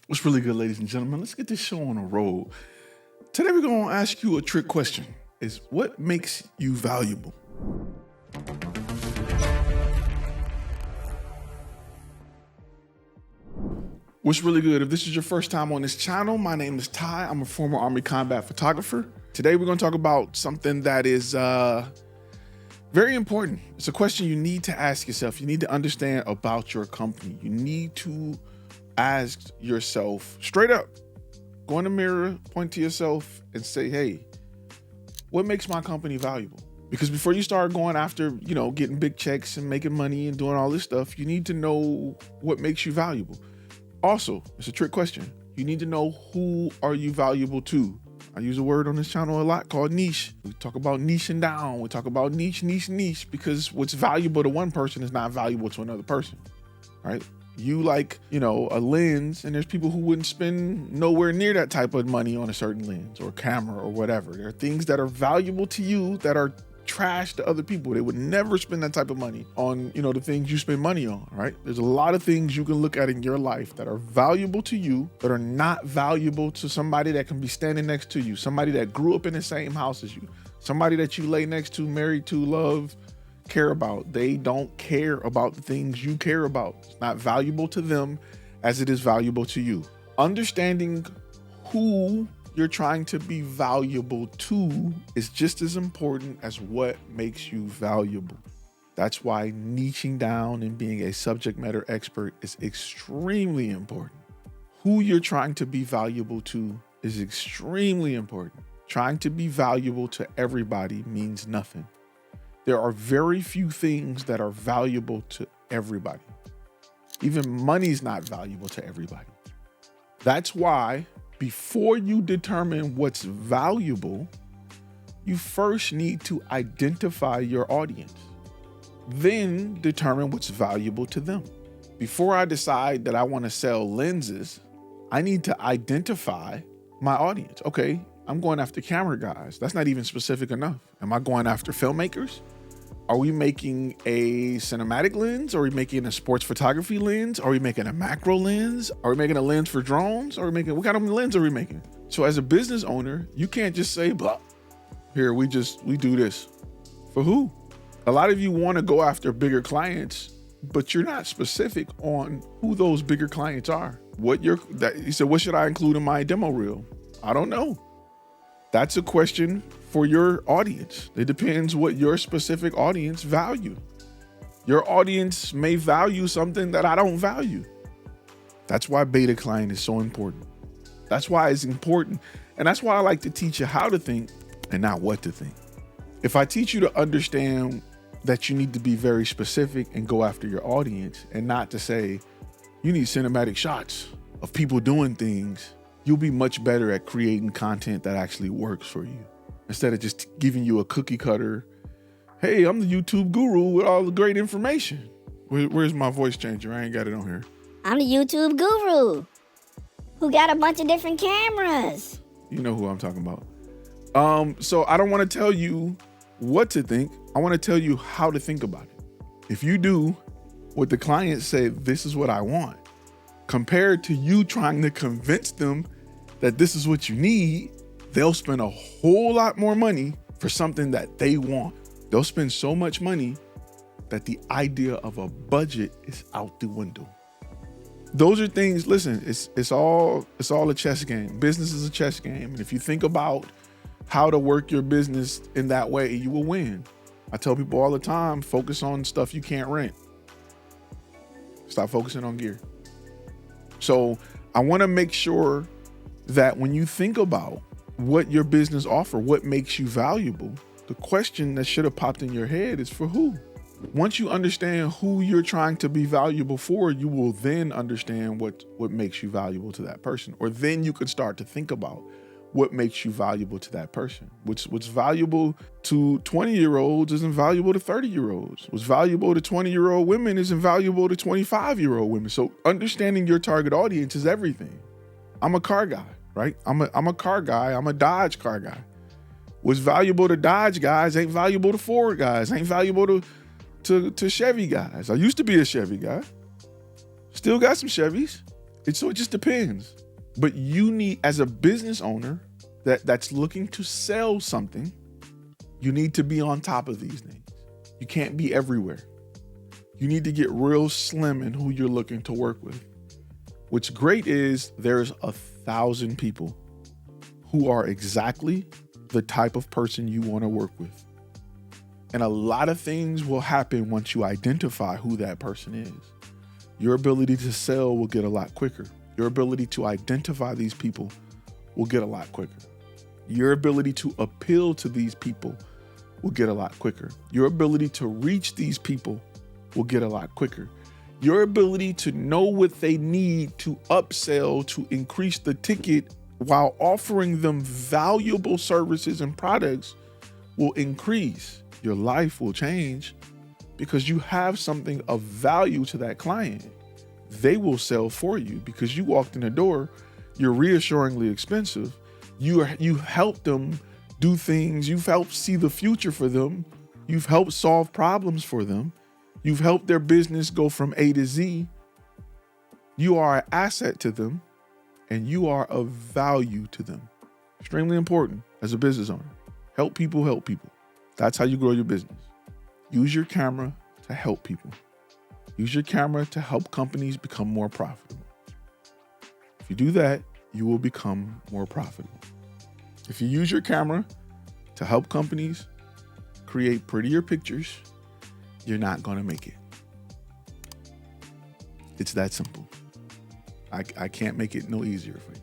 What's really good, ladies and gentlemen? Let's get this show on a roll. Today we're going to ask you a trick question. Is what makes you valuable? What's really good? If this is your first time on this channel, my name is Ty. I'm a former Army combat photographer. Today we're going to talk about something that is very important. It's a question you need to ask yourself. You need to understand about your company. You need to ask yourself straight up, go in the mirror, point to yourself and say, hey, what makes my company valuable? Because before you start going after, getting big checks and making money and doing all this stuff, you need to know what makes you valuable. Also, it's a trick question. You need to know who are you valuable to. I use a word on this channel a lot called niche. We talk about niching down. We talk about niche, because what's valuable to one person is not valuable to another person, right? You like, a lens, and there's people who wouldn't spend nowhere near that type of money on a certain lens or camera or whatever. There are things that are valuable to you that are trash to other people. They would never spend that type of money on, the things you spend money on, right? There's a lot of things you can look at in your life that are valuable to you, that are not valuable to somebody that can be standing next to you, somebody that grew up in the same house as you, somebody that you lay next to, married to, love, care about. They don't care about the things you care about. It's not valuable to them as it is valuable to you. Understanding who you're trying to be valuable to is just as important as what makes you valuable. That's why niching down and being a subject matter expert is extremely important. Who you're trying to be valuable to is extremely important. Trying to be valuable to everybody means nothing. There are very few things that are valuable to everybody. Even money's not valuable to everybody. That's why before you determine what's valuable, you first need to identify your audience. Then determine what's valuable to them. Before I decide that I want to sell lenses, I need to identify my audience. Okay, I'm going after camera guys. That's not even specific enough. Am I going after filmmakers? Are we making a cinematic lens? Are we making a sports photography lens? Are we making a macro lens? Are we making a lens for drones? What kind of lens are we making? So as a business owner, you can't just say, blah, here, we do this. For who? A lot of you want to go after bigger clients, but you're not specific on who those bigger clients are. You said, what should I include in my demo reel? I don't know. That's a question for your audience. It depends what your specific audience value. Your audience may value something that I don't value. That's why beta client is so important. That's why it's important. And that's why I like to teach you how to think and not what to think. If I teach you to understand that you need to be very specific and go after your audience and not to say, you need cinematic shots of people doing things, you'll be much better at creating content that actually works for you. Instead of just giving you a cookie cutter, hey, I'm the YouTube guru with all the great information. Where's my voice changer? I ain't got it on here. I'm the YouTube guru who got a bunch of different cameras. You know who I'm talking about. So I don't want to tell you what to think. I want to tell you how to think about it. If you do what the client said, this is what I want, compared to you trying to convince them that this is what you need, they'll spend a whole lot more money for something that they want. They'll spend so much money that the idea of a budget is out the window. Those are things, listen, it's all a chess game. Business is a chess game. And if you think about how to work your business in that way, you will win. I tell people all the time, focus on stuff you can't rent. Stop focusing on gear. So I want to make sure that when you think about what your business offers, what makes you valuable, the question that should have popped in your head is for who? Once you understand who you're trying to be valuable for, you will then understand what makes you valuable to that person. Or then you could start to think about what makes you valuable to that person. What's valuable to 20-year-olds isn't valuable to 30-year-olds. What's valuable to 20-year-old women isn't valuable to 25-year-old women. So understanding your target audience is everything. I'm a car guy, right? I'm a car guy. I'm a Dodge car guy. What's valuable to Dodge guys ain't valuable to Ford guys, ain't valuable to Chevy guys. I used to be a Chevy guy. Still got some Chevys. So it just depends. But you need, as a business owner that's looking to sell something, you need to be on top of these things. You can't be everywhere. You need to get real slim in who you're looking to work with. What's great is there's 1,000 people who are exactly the type of person you want to work with. And a lot of things will happen once you identify who that person is. Your ability to sell will get a lot quicker. Your ability to identify these people will get a lot quicker. Your ability to appeal to these people will get a lot quicker. Your ability to reach these people will get a lot quicker. Your ability to know what they need to upsell, to increase the ticket while offering them valuable services and products will increase. Your life will change because you have something of value to that client. They will sell for you because you walked in the door. You're reassuringly expensive. You helped them do things. You've helped see the future for them. You've helped solve problems for them. You've helped their business go from A to Z. You are an asset to them and you are of value to them. Extremely important as a business owner. Help people, help people. That's how you grow your business. Use your camera to help people. Use your camera to help companies become more profitable. If you do that, you will become more profitable. If you use your camera to help companies create prettier pictures, you're not going to make it. It's that simple. I can't make it no easier for you.